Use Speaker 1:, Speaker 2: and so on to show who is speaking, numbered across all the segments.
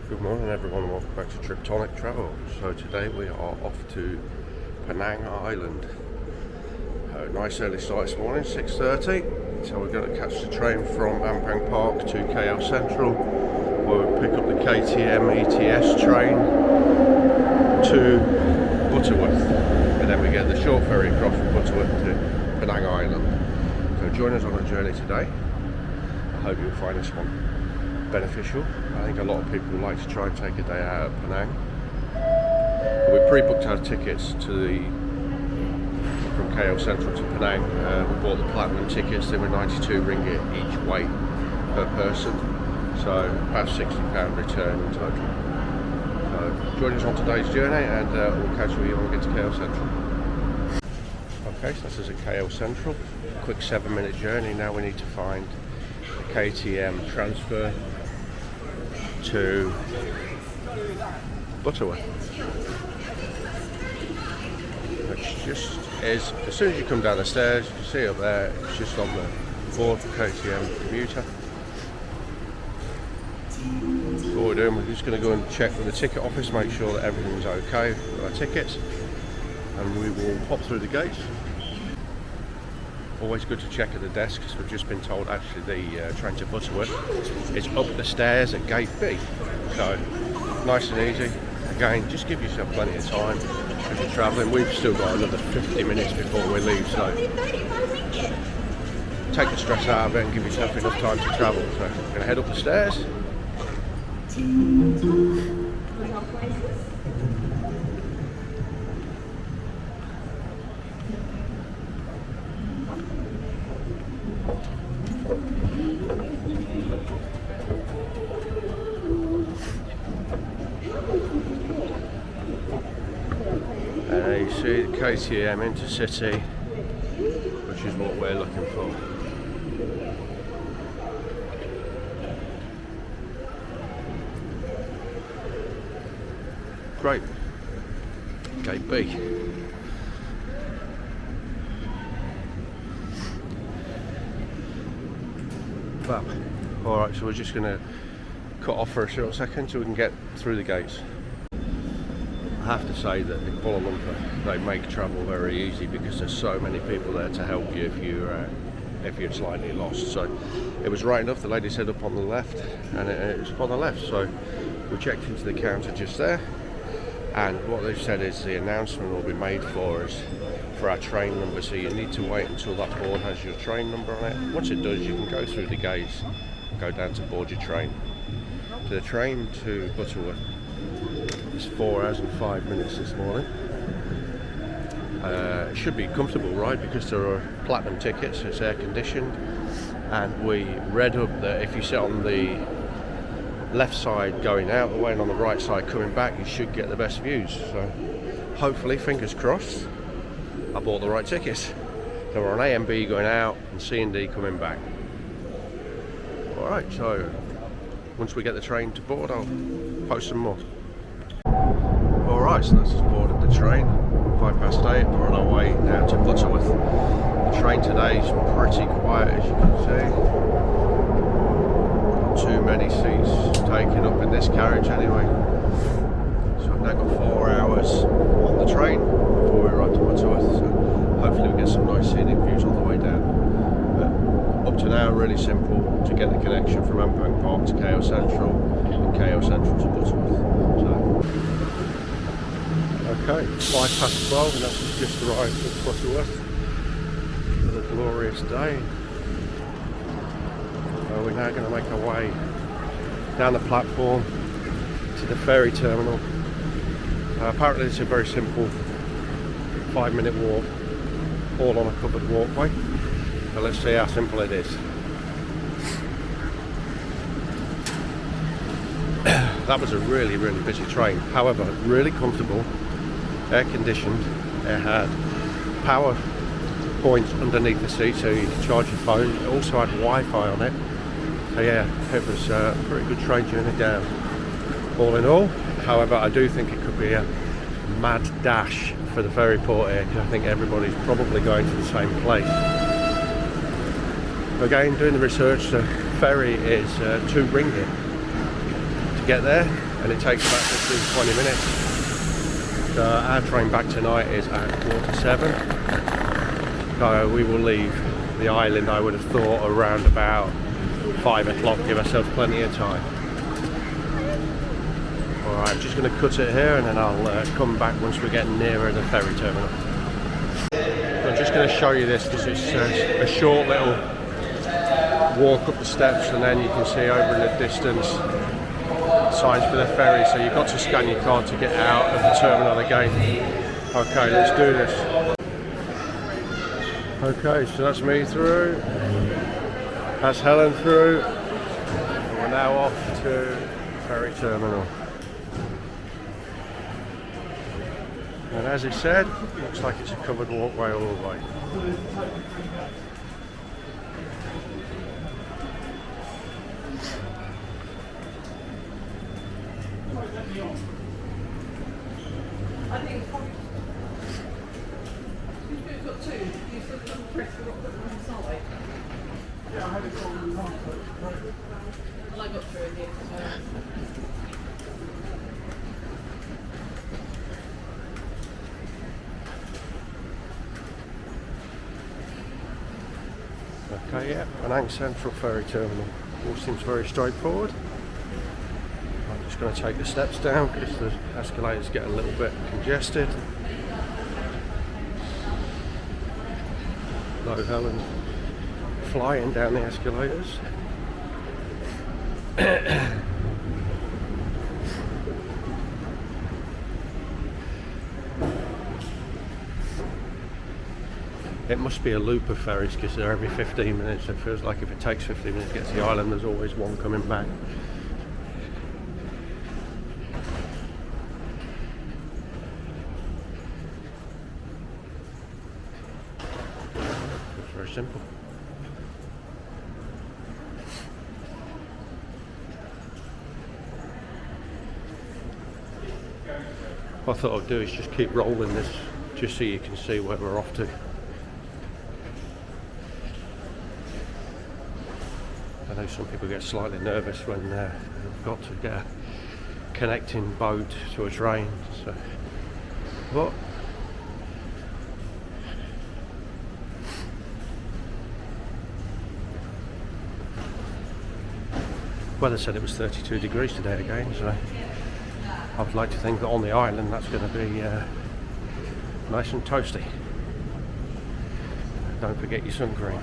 Speaker 1: Good morning everyone and welcome back to Triptonic Travel. So today we are off to Penang Island. Nice early start this morning, 6:30. So we're going to catch the train from Ampang Park to KL Central, where we'll pick up the KTM ETS train to Butterworth, and then we get the short ferry across from Butterworth to Penang Island. So join us on a journey today. I hope you'll find this one beneficial. I think a lot of people like to try and take a day out at Penang. We pre-booked our tickets from KL Central to Penang. We bought the platinum tickets. They were 92 ringgit each way per person, so about £60 return in total. So join us on today's journey, and we'll catch you when we get to KL Central. Okay, so this is at KL Central. Quick 7-minute journey. Now we need to find the KTM transfer to Butterworth, which just is, as soon as you come down the stairs, you can see up there, it's just on the board for KTM commuter. So what we're doing, we're just going to go and check with the ticket office, make sure that everything's okay with our tickets, and we will pop through the gates. Always good to check at the desk, because we've just been told actually the train to Butterworth is up the stairs at gate B. So nice and easy. Again, just give yourself plenty of time as you're travelling. We've still got another 50 minutes before we leave, so take the stress out of it and give yourself enough time to travel. So we're going to head up the stairs. You see the KTM Intercity, which is what we're looking for. Great. Gate B. Well, alright, so we're just going to cut off for a short second so we can get through the gates. I have to say that in Kuala Lumpur they make travel very easy, because there's so many people there to help you if you're slightly lost. So it was right enough, the lady said up on the left, and it was up on the left, so we checked into the counter just there, and what they've said is the announcement will be made for us for our train number, so you need to wait until that board has your train number on it. Once it does, you can go through the gates, go down to board your train. So the train to Butterworth is 4 hours and 5 minutes this morning. It should be a comfortable ride because there are platinum tickets, it's air conditioned, and we read up that if you sit on the left side going out the way and on the right side coming back, you should get the best views. So hopefully, fingers crossed, I bought the right tickets. So we're on A and B going out and C and D coming back. Alright, so once we get the train to board, I'll post some more. Alright, so that's just boarded the train, 8:05. We're on our way now to Butterworth. The train today is pretty quiet, as you can see. Not too many seats taken up in this carriage anyway. So I've now got 4 hours on the train before we arrive to Butterworth, so hopefully we get some nice scenic views on the way down. But up to now, really simple to get the connection from Ampang Park to KL Central and KL Central to Butterworth. Okay, 12:05, and that's just arrived at Butterworth for the glorious day. So we're now going to make our way down the platform to the ferry terminal. Apparently it's a very simple 5-minute walk, all on a covered walkway. So let's see how simple it is. That was a really busy train, however really comfortable, air conditioned. It had power points underneath the seat so you can charge your phone. It also had Wi-Fi on it. So yeah, it was a pretty good train journey down all in all. However, I do think it could be a mad dash for the ferry port here, because I think everybody's probably going to the same place. Again, doing the research, the ferry is 2 ringgit to get there, and it takes about 15-20 minutes. Our train back tonight is at 7:15. So we will leave the island, I would have thought, around about 5 o'clock, give ourselves plenty of time. Alright, I'm just going to cut it here and then I'll come back once we're getting nearer the ferry terminal. I'm just going to show you this because it's a short little walk up the steps, and then you can see over in the distance signs for the ferry, so you've got to scan your card to get out of the terminal again. Okay, let's do this. Okay, so that's me through, that's Helen through, and we're now off to ferry terminal. And as it said, looks like it's a covered walkway all the way.
Speaker 2: I think it's probably you've got two. You said the press the rock on the side. Yeah, I had it on the one. Well, I got through in the end.
Speaker 1: Okay, yeah, Penang Central Ferry Terminal. All seems very straightforward. I'm just going to take the steps down because the escalators get a little bit congested. Hello, Helen. Flying down the escalators. It must be a loop of ferries because they're every 15 minutes. It feels like if it takes 15 minutes to get to the island, there's always one coming back. It's very simple. What I thought I'd do is just keep rolling this just so you can see where we're off to. I know some people get slightly nervous when they've got to get a connecting boat to a train. So, but weather said it was 32 degrees today again, so I would like to think that on the island that's going to be nice and toasty. Don't forget your sun cream.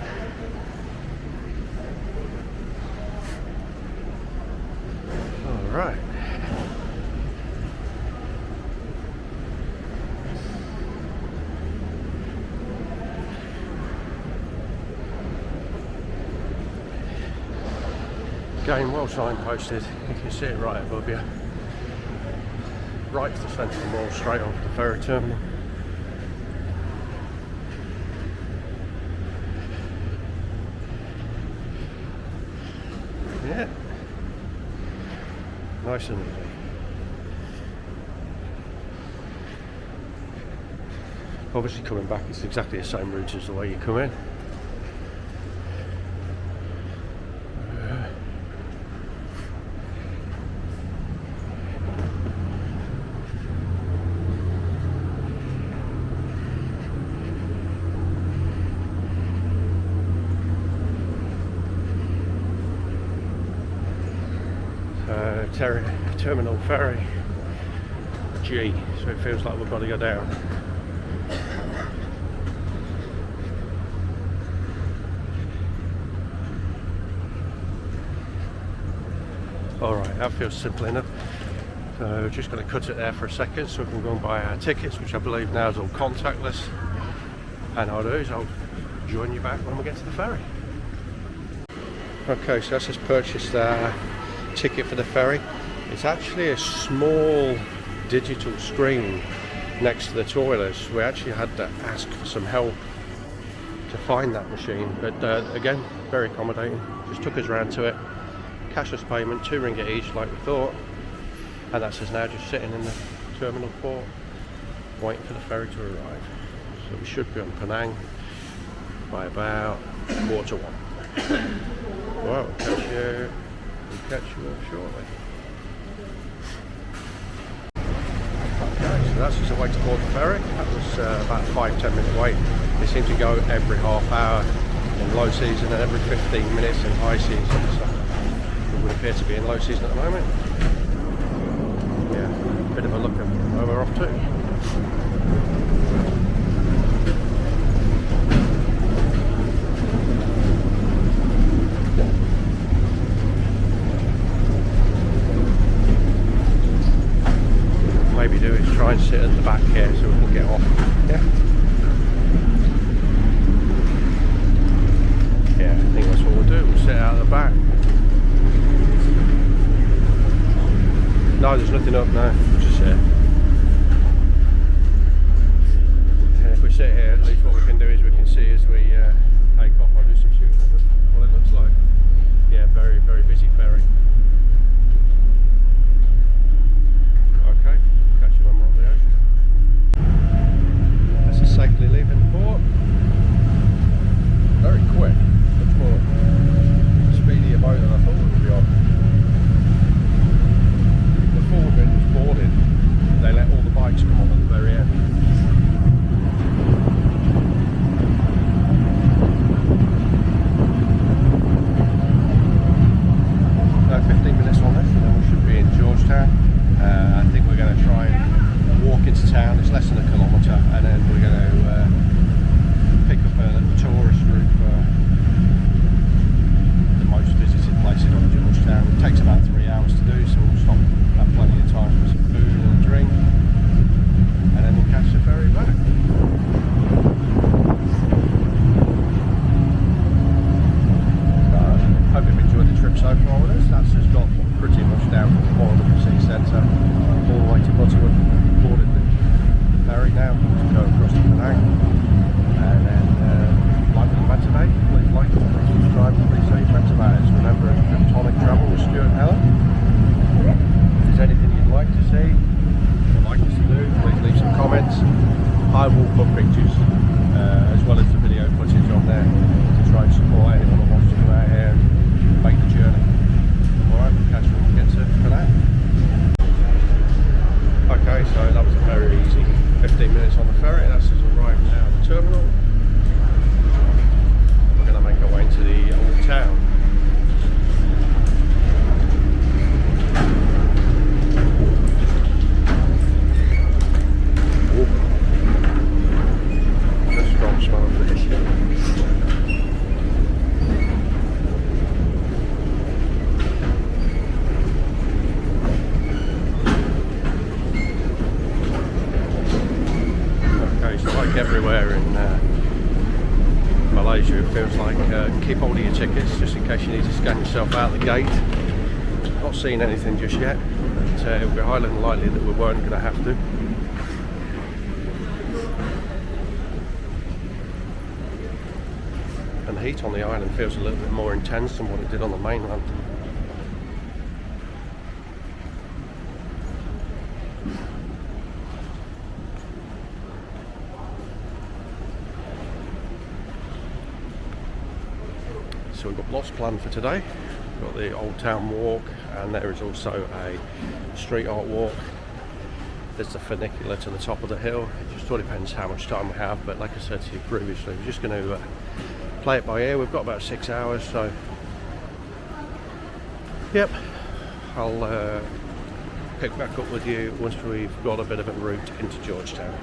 Speaker 1: Right. Again, well signposted. You can see it right above you. Right to the central mall, straight off the ferry terminal. Yeah. Nice and easy. Obviously coming back it's exactly the same route as the way you come in. Terminal ferry G, so it feels like we've got to go down. Alright, that feels simple enough. So just going to cut it there for a second so we can go and buy our tickets, which I believe now is all contactless. And I'll do is I'll join you back when we get to the ferry. Okay, so that's just purchased our ticket for the ferry. It's actually a small digital screen next to the toilets. We actually had to ask for some help to find that machine, but again, very accommodating. Just took us round to it. Cashless payment, £2 each like we thought, and that's us now just sitting in the terminal port waiting for the ferry to arrive. So we should be on Penang by about 1:45. Well, we'll catch you up shortly. that's just a way to board the ferry. That was about a 5-10 minute wait. They seem to go every half hour in low season and every 15 minutes in high season, so it would appear to be in low season at the moment. Yeah, bit of a look at where we're off to. Maybe do is try and sit at the back here so we can get off. Yeah, I think that's what we'll do. We'll sit out at the back. No, there's nothing up now. Just here. And if we sit here, at least what we can do is we can see as we take off. I'll do some shooting of what it looks like. Yeah, very, very busy ferry. Okay. Catch you when we're on the ocean. This is safely leaving the port. Very quick, much more speedy boat than I thought it would be on. The forward bit was boarded. They let all the bikes come on at the very end. Now 15 minutes on this and then we should be in Georgetown. I think we're going to try and walk into town. It's less than a kilometre, and then we're going to pick up a little tourist route for the most visited places on Georgetown. It takes about 3 hours to do, so we'll stop, have plenty of time for some food and a drink, and then we'll catch the ferry back. Hope you've enjoyed the trip so far with us. That's just got pretty much down from Kuala Lumpur Centre all the way to Butterwood. Boarded the ferry now to go across to Penang. And then, like we've had today, please like, please subscribe, please tell your friends about us. Remember, it's Kryptonic Travel with Stuart and Helen. If there's anything you'd like to see or like us to do, please leave some comments. I will put pictures as well as the video footage on there to try and support anyone who wants to come out here and make the journey. Alright, we'll catch you when we get to Penang. Okay, so that was a very easy 15 minutes on the ferry. That's just arrived now at the terminal. We're going to make our way into the old town. A strong smell of fish. Like everywhere in Malaysia, it feels like keep hold of your tickets just in case you need to scan yourself out the gate. Not seen anything just yet, but it will be highly unlikely that we weren't going to have to. And the heat on the island feels a little bit more intense than what it did on the mainland. So we've got lots planned for today. We've got the Old Town Walk, and there is also a street art walk. There's the funicular to the top of the hill. It just all depends how much time we have, but like I said to you previously, we're just going to play it by ear. We've got about 6 hours, so yep, I'll pick back up with you once we've got a bit of a route into Georgetown.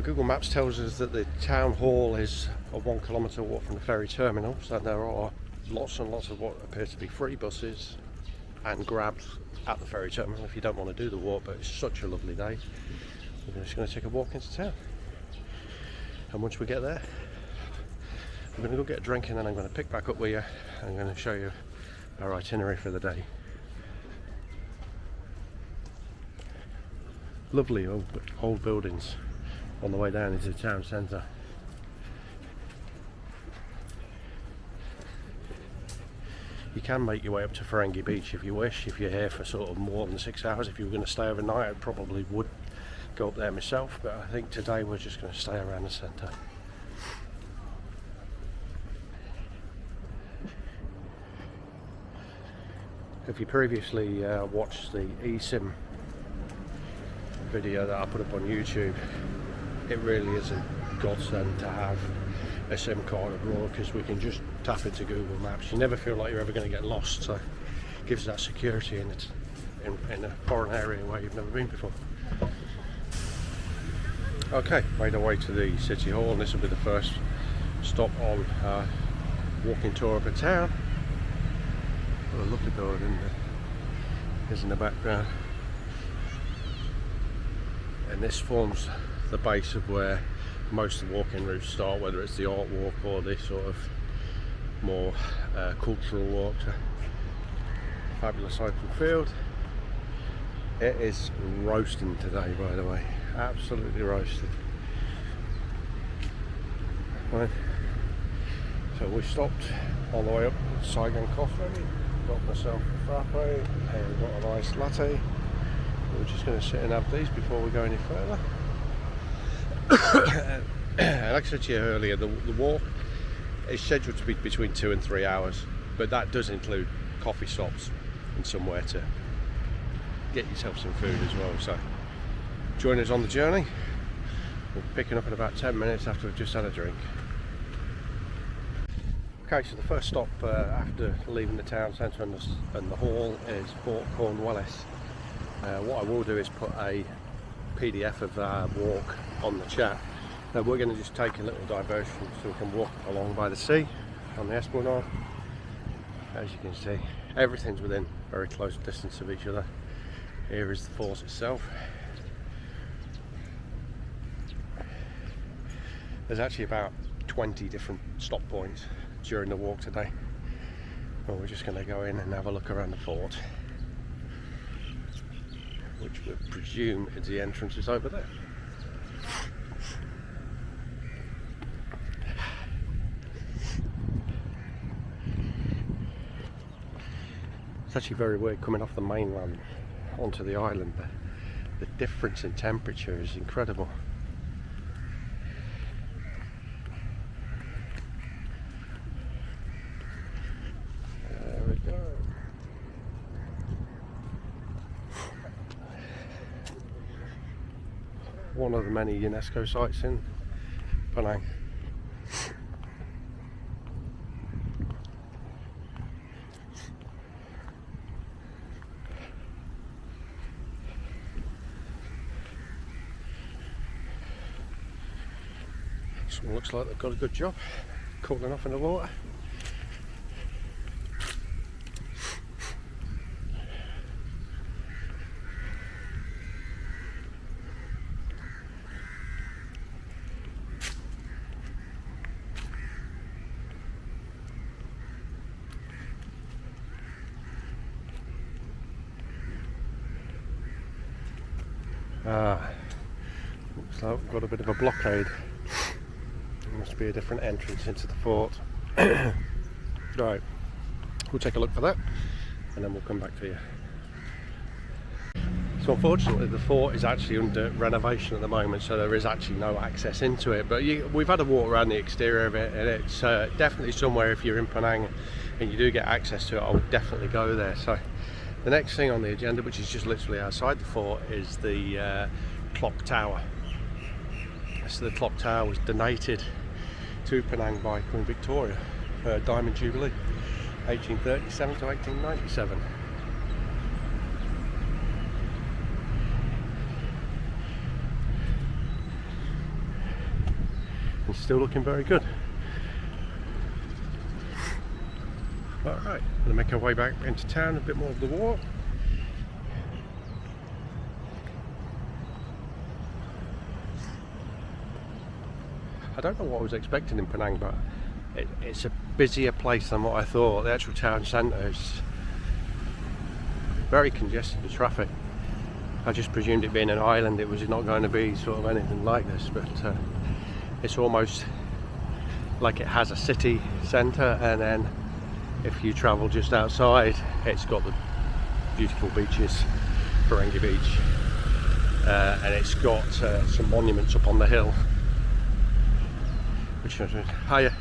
Speaker 1: Google Maps tells us that the town hall is a 1 kilometre walk from the ferry terminal, so there are lots and lots of what appear to be free buses and grabs at the ferry terminal if you don't want to do the walk, but it's such a lovely day. We're just going to take a walk into town, and once we get there I'm going to go get a drink, and then I'm going to pick back up with you and I'm going to show you our itinerary for the day. Lovely old buildings on the way down into the town centre. You can make your way up to Ferengi Beach if you wish, if you're here for sort of more than 6 hours. If you were going to stay overnight, I probably would go up there myself, but I think today we're just going to stay around the centre. If you previously watched the eSIM video that I put up on YouTube, it really is a godsend to have a SIM card abroad, because we can just tap into Google Maps. You never feel like you're ever going to get lost, so it gives that security, and it's in a foreign area where you've never been before. Okay, made our way to the City Hall, and this will be the first stop on our walking tour of the town. What a lovely building is in the background, and this forms the base of where most of the walking routes start, whether it's the art walk or this sort of more cultural walk. Fabulous open field. It is roasting today, by the way, absolutely roasting. Right. So we stopped on the way up at Saigon Coffee, got myself a frappe, and got a nice latte. We're just going to sit and have these before we go any further. Like I said to you earlier, the walk is scheduled to be between 2 and 3 hours, but that does include coffee stops and somewhere to get yourself some food as well. So join us on the journey. We're picking up in about 10 minutes after we've just had a drink. Okay, so the first stop after leaving the town centre and the hall is Fort Cornwallis. What I will do is put a PDF of our walk on the chat. Now we're going to just take a little diversion so we can walk along by the sea on the Esplanade. As you can see, everything's within very close distance of each other. Here is the fort itself. There's actually about 20 different stop points during the walk today. Well, we're just going to go in and have a look around the fort, which we presume is the entrance is over there. It's actually very weird coming off the mainland onto the island. The difference in temperature is incredible. There we go. One of the many UNESCO sites in Penang. Someone looks like they've got a good job cooling off in the water. Looks like we've got a bit of a blockade. There must be a different entrance into the fort. Right, we'll take a look for that and then we'll come back to you. So unfortunately the fort is actually under renovation at the moment, so there is actually no access into it, but we've had a walk around the exterior of it, and it's definitely somewhere, if you're in Penang and you do get access to it, I would definitely go there. So the next thing on the agenda, which is just literally outside the fort, is the clock tower. So the clock tower was donated to Penang by Queen Victoria for Diamond Jubilee, 1837 to 1897. And still looking very good. Alright, we'll make our way back into town, a bit more of the walk. I don't know what I was expecting in Penang, but it's a busier place than what I thought. The actual town centre is very congested with traffic. I just presumed it being an island, it was not going to be sort of anything like this, but it's almost like it has a city centre, and then if you travel just outside, it's got the beautiful beaches, Ferengi Beach, and it's got some monuments up on the hill. Which is higher.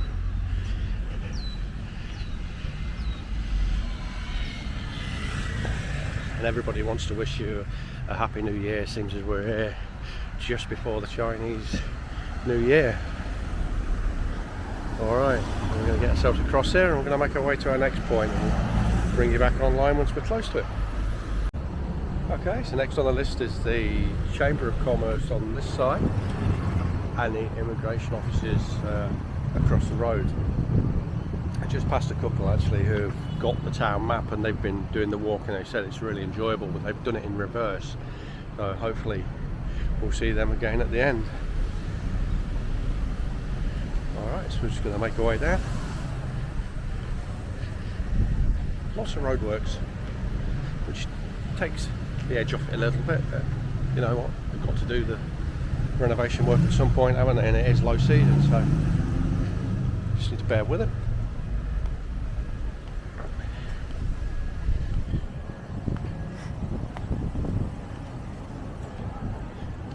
Speaker 1: and everybody wants to wish you a happy new year. Seems as we're here just before the Chinese New Year. Alright, we're going to get ourselves across here and we're going to make our way to our next point and bring you back online once we're close to it. Okay, so next on the list is the Chamber of Commerce on this side and the immigration offices across the road. I just passed a couple actually who've got the town map and they've been doing the walk, and they said it's really enjoyable, but they've done it in reverse, so hopefully we'll see them again at the end. Alright, so we're just going to make our way down. Lots of roadworks, which takes the edge off it a little bit, but you know what, they've got to do the renovation work at some point, haven't they? And it is low season, so just need to bear with it.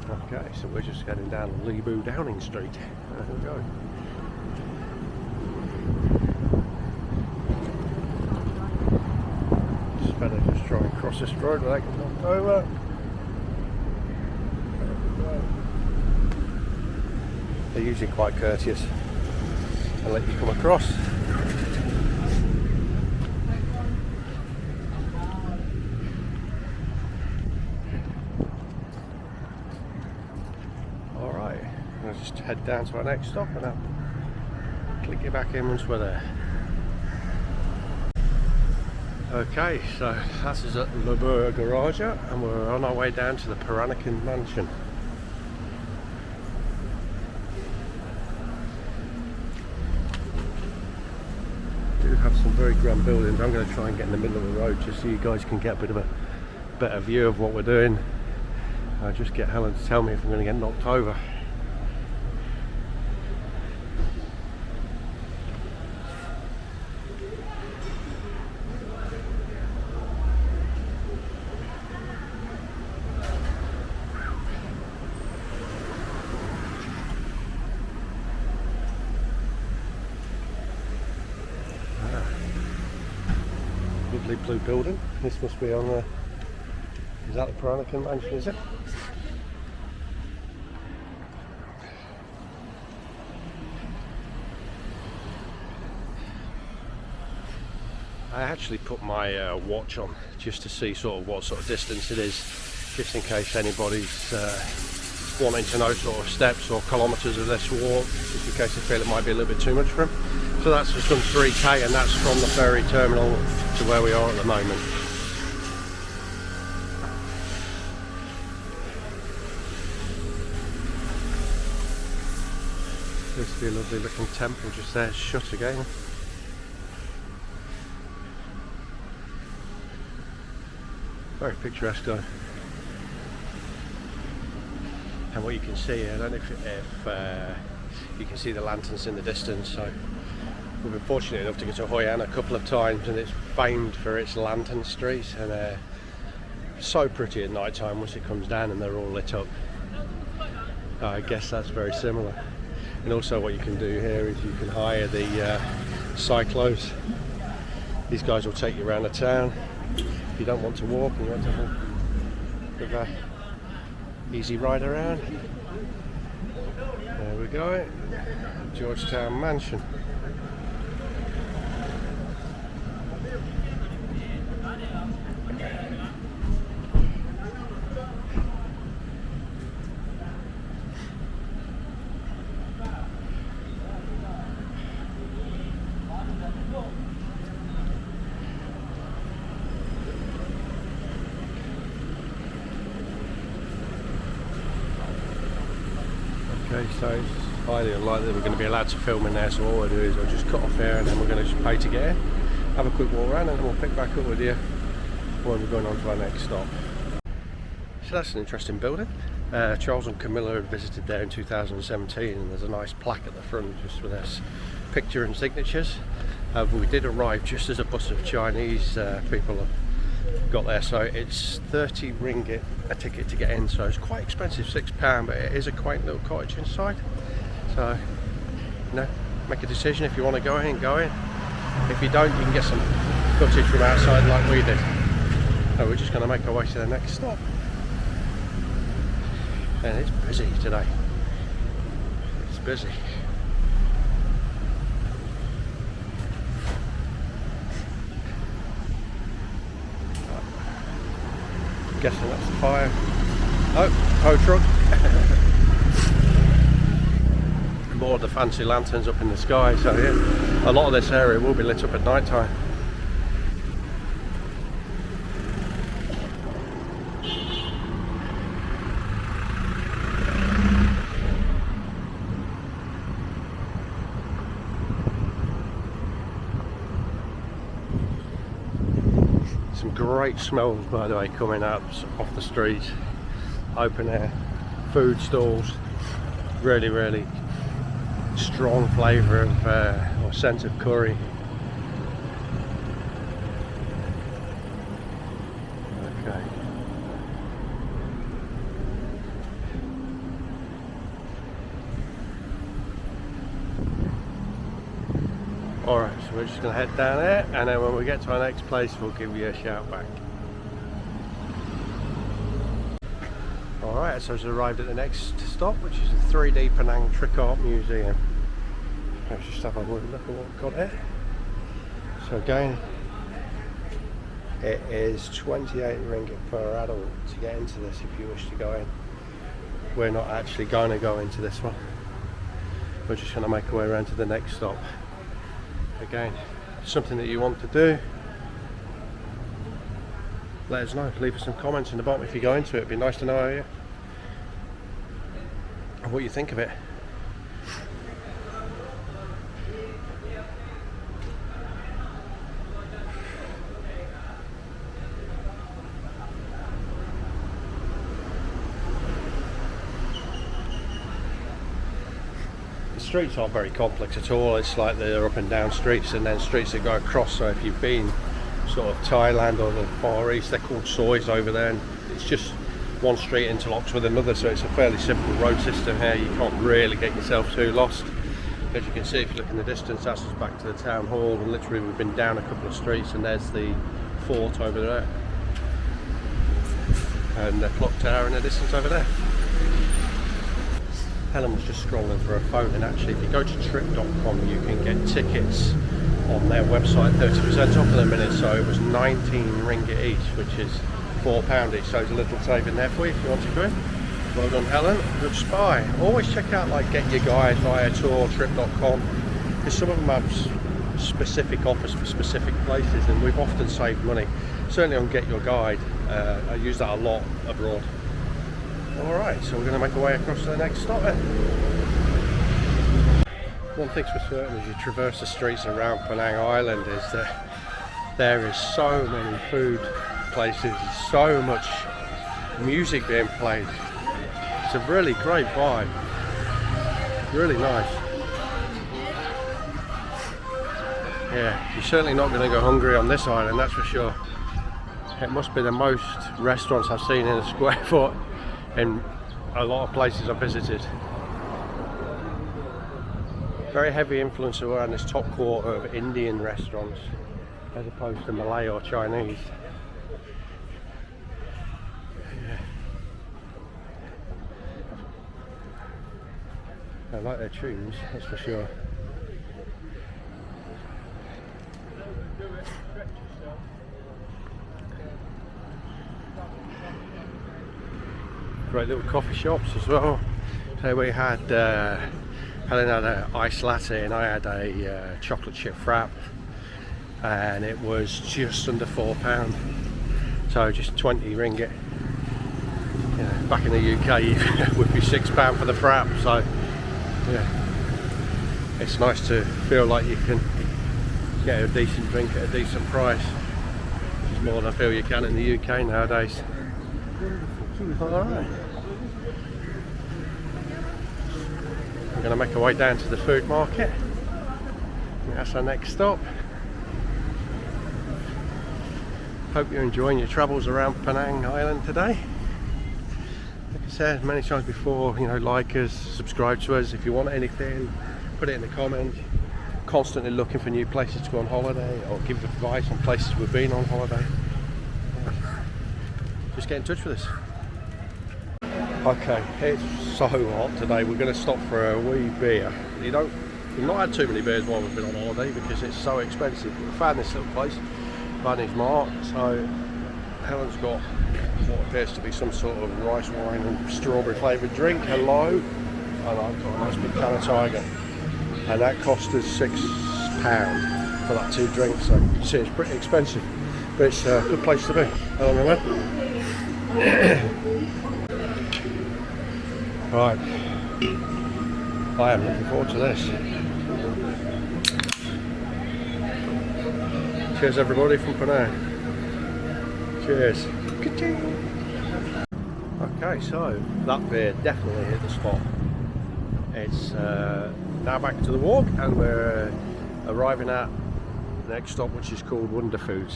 Speaker 1: Okay, so we're just heading down Lebu Downing Street. There we go. Just better just try and cross this road without getting knocked over. They're usually quite courteous and let you come across. Alright, I'll just head down to our next stop and I'll click it back in once we're there. Okay, so this is at Lumpur Garage and we're on our way down to the Peranakan Mansion. Have some very grand buildings. I'm going to try and get in the middle of the road just so you guys can get a bit of a better view of what we're doing. I'll just get Helen to tell me if I'm going to get knocked over. Lovely blue building. This must be on the... Is that the Peranakan Mansion, is it? I actually put my watch on just to see sort of what sort of distance it is, just in case anybody's wanting to know sort of steps or kilometres of this walk, just in case they feel it might be a little bit too much for them. So that's just from 3k, and that's from the ferry terminal to where we are at the moment. There's a lovely looking temple just there, shut again. Very picturesque though. And what you can see, I don't know if you can see the lanterns in the distance. So we've been fortunate enough to go to Hoi An a couple of times, and it's famed for its lantern streets, and so pretty at night time once it comes down and they're all lit up. I guess that's very similar. And also what you can do here is you can hire the cyclos. These guys will take you around the town. If you don't want to walk and you want to have a bit of a easy ride around. There we go, Georgetown Mansion. Okay, so it's highly unlikely that we're going to be allowed to film in there, so all I do is I'll just cut off here and then we're going to just pay to get in, have a quick walk around, and then we'll pick back up with you when we're going on to our next stop. So that's an interesting building. Charles and Camilla had visited there in 2017, and there's a nice plaque at the front just with their picture and signatures. We did arrive just as a bus of Chinese people got there, so it's 30 ringgit a ticket to get in, so it's quite expensive, £6, but it is a quaint little cottage inside. So, you know, make a decision. If you want to go in, go in. If you don't, you can get some footage from outside like we did. So we're just going to make our way to the next stop. And it's busy today. It's busy. Guessing that's the fire. Oh, tow truck. More of the fancy lanterns up in the sky. So yeah, a lot of this area will be lit up at night time. Some great smells, by the way, coming out off the streets. Open air food stalls, really strong flavour of or scent of curry. Okay. Alright, so we're just going to head down there, and then when we get to our next place we'll give you a shout back. Alright, so we've arrived at the next stop, which is the 3D Penang Trick Art Museum. Let's just have a look at what we've got here. So again, it is 28 ringgit per adult to get into this if you wish to go in. We're not actually going to go into this one. We're just going to make our way around to the next stop. Again, something that you want to do, let us know. Leave us some comments in the bottom if you go into it. It'd be nice to know how you and what you think of it. The streets aren't very complex at all. It's like they're up and down streets and then streets that go across. So if you've been sort of Thailand or the Far East, they're called sois over there, and it's just one street interlocks with another, so it's a fairly simple road system here. You can't really get yourself too lost. As you can see, if you look in the distance, that's us back to the town hall, and literally we've been down a couple of streets and there's the fort over there and the clock tower in the distance over there. Helen was just scrolling through her phone, and actually if you go to trip.com you can get tickets on their website 30% off in a minute. So it was 19 ringgit each, which is £4 each, so there's a little saving there for you if you want to go in. Well done, Helen, good spy. Always check out like Get Your Guide via tour, trip.com, because some of them have specific offers for specific places, and we've often saved money. Certainly on Get Your Guide, I use that a lot abroad. Alright, so we're going to make our way across to the next stop then. One thing's for certain as you traverse the streets around Penang Island is that there is so many food places, so much music being played. It's a really great vibe, really nice. Yeah, you're certainly not going to go hungry on this island, that's for sure. It must be the most restaurants I've seen in a square foot in a lot of places I've visited. Very heavy influence around this top quarter of Indian restaurants as opposed to Malay or Chinese. Yeah. I like their tunes, that's for sure. Great little coffee shops as well. So we had Helen had an iced latte and I had a chocolate chip frap, and it was just under £4, so just 20 ringgit. You know, back in the UK it would be £6 for the frap, so yeah, it's nice to feel like you can get a decent drink at a decent price, which is more than I feel you can in the UK nowadays. Alright. We're going to make our way down to the food market. That's our next stop. Hope you're enjoying your travels around Penang Island today. Like I said many times before, you know, like us, subscribe to us. If you want anything, put it in the comments. Constantly looking for new places to go on holiday or give advice on places we've been on holiday. Yeah. just get in touch with us. Okay, it's so hot today. We're going to stop for a wee beer. We've not had too many beers while we've been on holiday because it's so expensive. We found this little place, Bunny's Mark. So Helen's got what appears to be some sort of rice wine and strawberry flavoured drink. Hello, and I've got a nice big can of Tiger, and that cost us £6 for that 2 drinks. So you see, it's pretty expensive, but it's a good place to be. Hello, my man. Right, I am looking forward to this. Cheers everybody from Penang. Cheers. Okay, so that beer definitely hit the spot. It's now back to the walk, and we're arriving at the next stop, which is called Wonder Foods.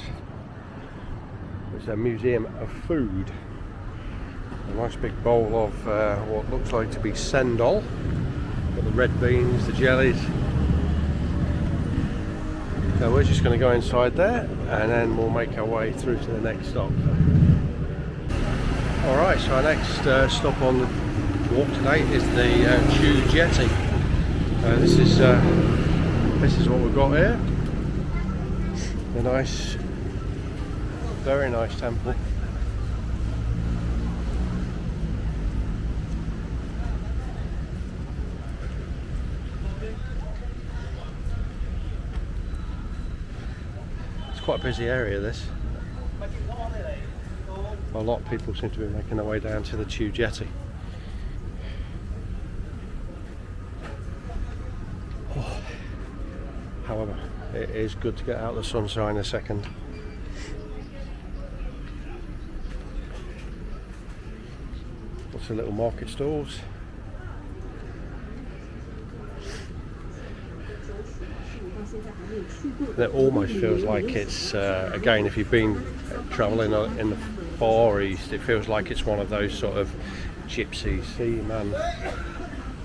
Speaker 1: It's a museum of food. A nice big bowl of what looks like to be sendol. Got the red beans, the jellies. So we're just going to go inside there, and then we'll make our way through to the next stop. Alright, so our next stop on the walk today is the Chu Jetty. This is what we've got here. A nice, very nice temple. Quite a busy area, this. A lot of people seem to be making their way down to the Chu Jetty. Oh. However, it is good to get out the sunshine a second. Lots of little market stalls. It almost feels like it's, again, if you've been travelling in the Far East, it feels like it's one of those sort of gypsy seaman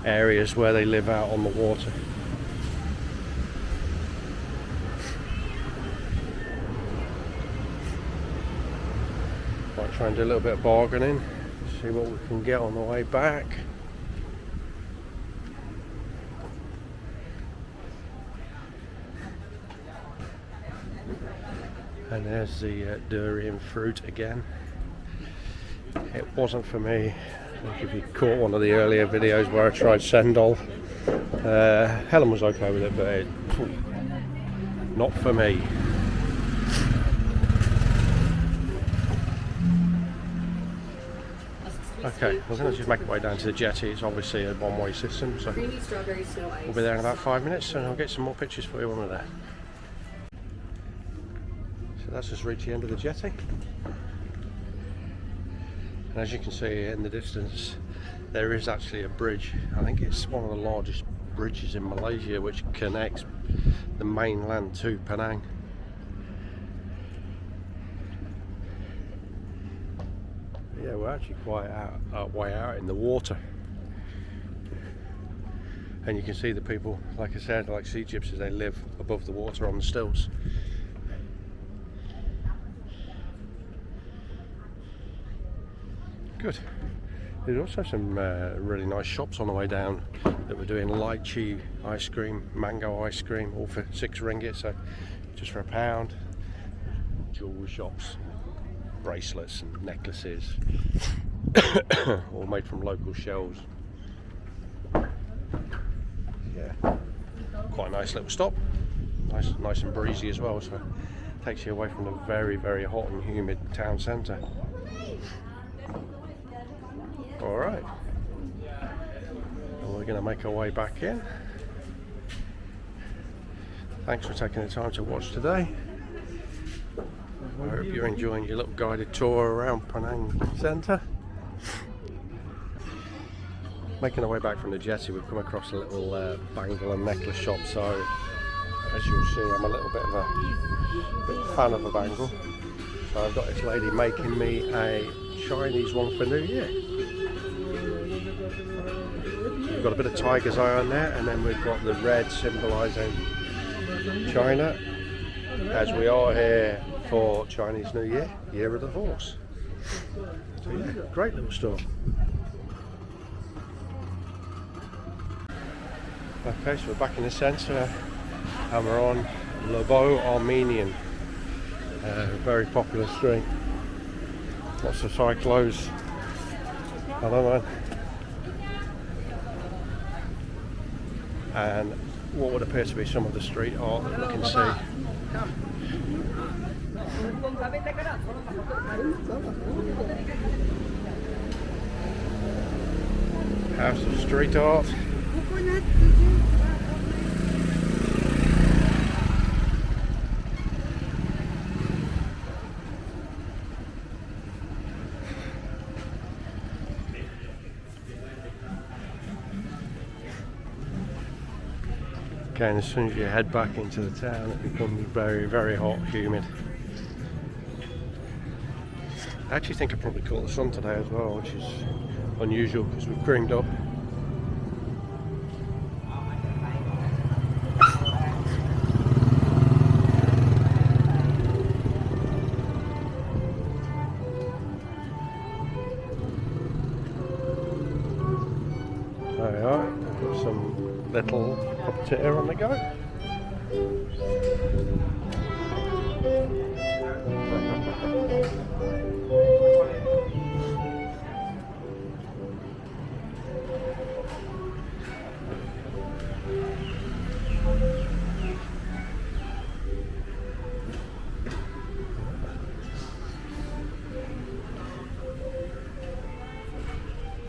Speaker 1: areas where they live out on the water. Might try and do a little bit of bargaining, see what we can get on the way back. And there's the durian fruit again. It wasn't for me. I think if you caught one of the earlier videos where I tried sendol, Helen was okay with it, but not for me. Okay, we're going to just make our way down to the jetty. It's obviously a one-way system, so we'll be there in about 5 minutes, and I'll get some more pictures for you when we're there. That's just reached the end of the jetty, and as you can see in the distance there is actually a bridge. I think it's one of the largest bridges in Malaysia which connects the mainland to Penang. Yeah, we're actually quite way out in the water, and you can see the people, like I said, like sea gypsies, they live above the water on the stilts. Good. There's also some really nice shops on the way down that were doing lychee ice cream, mango ice cream, all for 6 ringgit, so just for £1. Jewellery shops, bracelets and necklaces, all made from local shells. Yeah, quite a nice little stop. Nice and breezy as well, so it takes you away from the very, very hot and humid town centre. Alright, and we're going to make our way back in. Thanks for taking the time to watch today. I hope you're enjoying your little guided tour around Penang Centre. Making our way back from the jetty, we've come across a little bangle and necklace shop, so as you'll see I'm a little bit of a fan of a bangle. So I've got this lady making me a Chinese one for New Year. We've got a bit of tiger's eye on there, and then we've got the red symbolising China, as we are here for Chinese New Year, Year of the Horse. So yeah, great little store. Okay, so we're back in the centre and we're on Lebeau Armenian, very popular street. Lots of cyclos. Hello, man. And what would appear to be some of the street art that we can see. House of Street Art. Okay, and as soon as you head back into the town, it becomes very, very hot, humid. I actually think I probably caught the sun today as well, which is unusual because we've creamed up. There we are, we've got some little puppeteer on the go.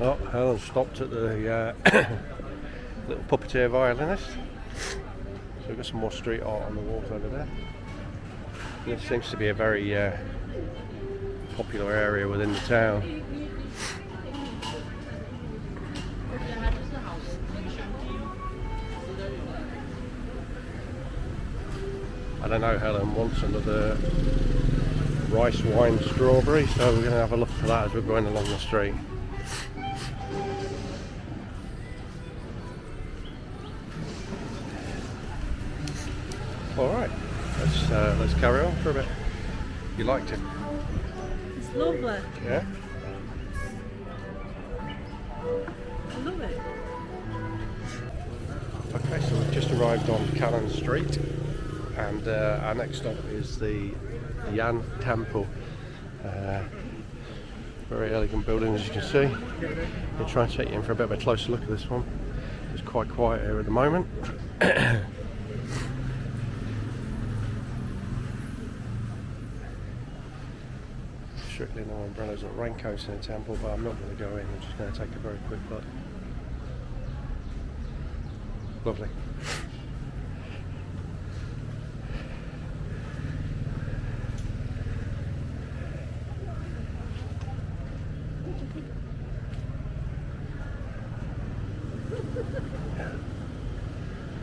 Speaker 1: Oh, Helen stopped at the little puppeteer violinist. So we've got some more street art on the walls over there. This seems to be a very popular area within the town. I don't know, Helen wants another rice wine strawberry, so we're going to have a look for that as we're going along the street. Alright, let's carry on for a bit. You liked it?
Speaker 2: It's lovely.
Speaker 1: Yeah?
Speaker 2: I love it.
Speaker 1: Okay, so we've just arrived on Cannon Street, and our next stop is the Yan Temple. Very elegant building, as you can see. We'll try and take you in for a bit of a closer look at this one. It's quite quiet here at the moment. Strictly no umbrellas or raincoats in the temple, but I'm not going to go in. I'm just going to take a very quick look. Lovely.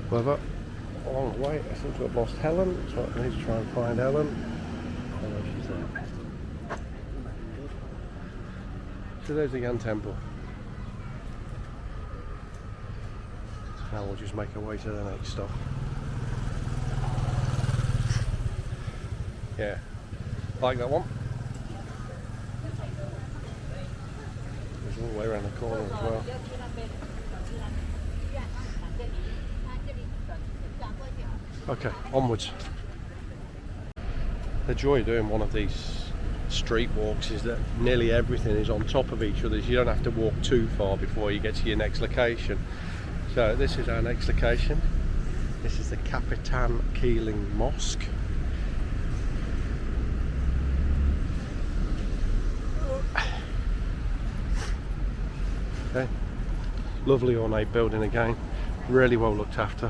Speaker 1: Well, along the way, I seem to have lost Helen, so I need to try and find Helen. I don't know if she's there. So there's the Yan Temple. So now we'll just make our way to the next stop. Yeah, like that one. There's all the way around the corner as well. Okay, onwards. The joy of doing one of these street walks is that nearly everything is on top of each other, so you don't have to walk too far before you get to your next location. So this is our next location. This is the Kapitan Keeling Mosque. Okay, lovely ornate building again, really well looked after.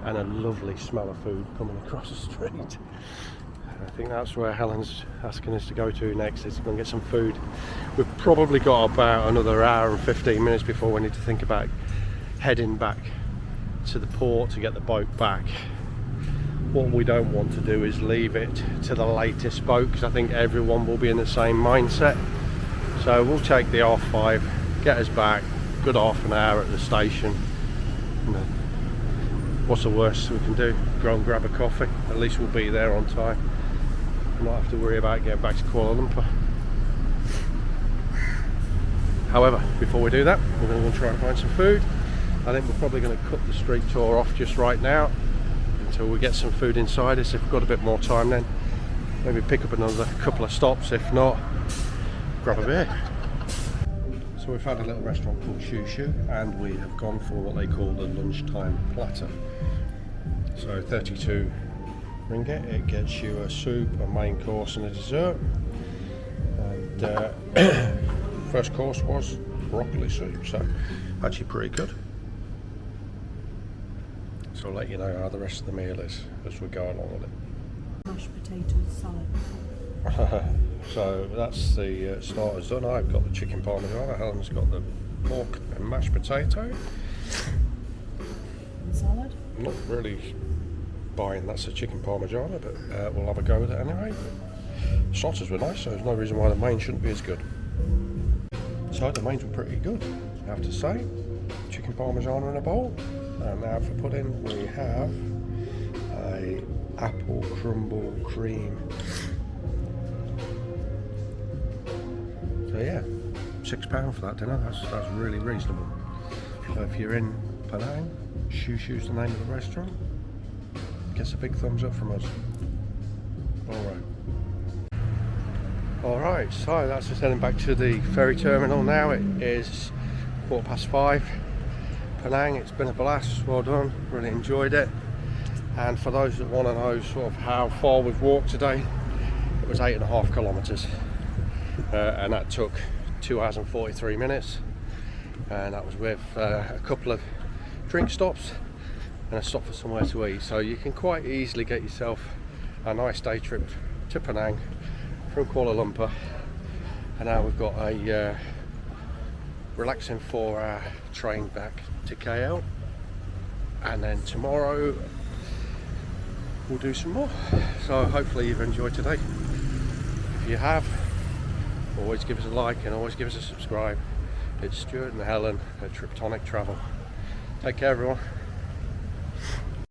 Speaker 1: And a lovely smell of food coming across the street. I think that's where Helen's asking us to go to next, is to go and get some food. We've probably got about another hour and 15 minutes before we need to think about heading back to the port to get the boat back. What we don't want to do is leave it to the latest boat, because I think everyone will be in the same mindset. So we'll take the R5, get us back, good half an hour at the station, what's the worst we can do? Go and grab a coffee. At least we'll be there on time. We'll not have to worry about getting back to Kuala Lumpur. However, before we do that, we're going to go and try and find some food. I think we're probably going to cut the street tour off just right now until we get some food inside us. If we've got a bit more time, then maybe pick up another couple of stops. If not, grab a beer. So we've found a little restaurant called Shoo Shoo, and we have gone for what they call the lunchtime platter. So 32 ringgit, it gets you a soup, a main course and a dessert. And first course was broccoli soup, so actually pretty good. So I'll let you know how the rest of the meal is as we go along with it.
Speaker 2: Mashed potatoes, salad.
Speaker 1: So that's the starters done. I've got the chicken parmigiana, Helen's got the pork and mashed potato.
Speaker 2: And salad?
Speaker 1: I'm not really buying that's a chicken parmigiana, but we'll have a go with it anyway. The starters were nice, so there's no reason why the main shouldn't be as good. So the mains were pretty good, I have to say. Chicken parmigiana in a bowl. And now for pudding we have a apple crumble cream. So yeah, £6 for that dinner. That's really reasonable. So if you're in Penang, Shoo Shoo's the name of the restaurant. Gets a big thumbs up from us. Alright, so that's just heading back to the ferry terminal now. It is 5:15. Penang, it's been a blast, well done, really enjoyed it. And for those that want to know sort of how far we've walked today, it was 8.5 kilometres. And that took 2 hours and 43 minutes. And that was with a couple of drink stops and a stop for somewhere to eat. So you can quite easily get yourself a nice day trip to Penang from Kuala Lumpur. And now we've got a relaxing 4-hour train back to KL, and then tomorrow we'll do some more. So hopefully you've enjoyed today. If you have, always give us a like and always give us a subscribe. It's Stuart and Helen at Triptonic Travel. Take care everyone.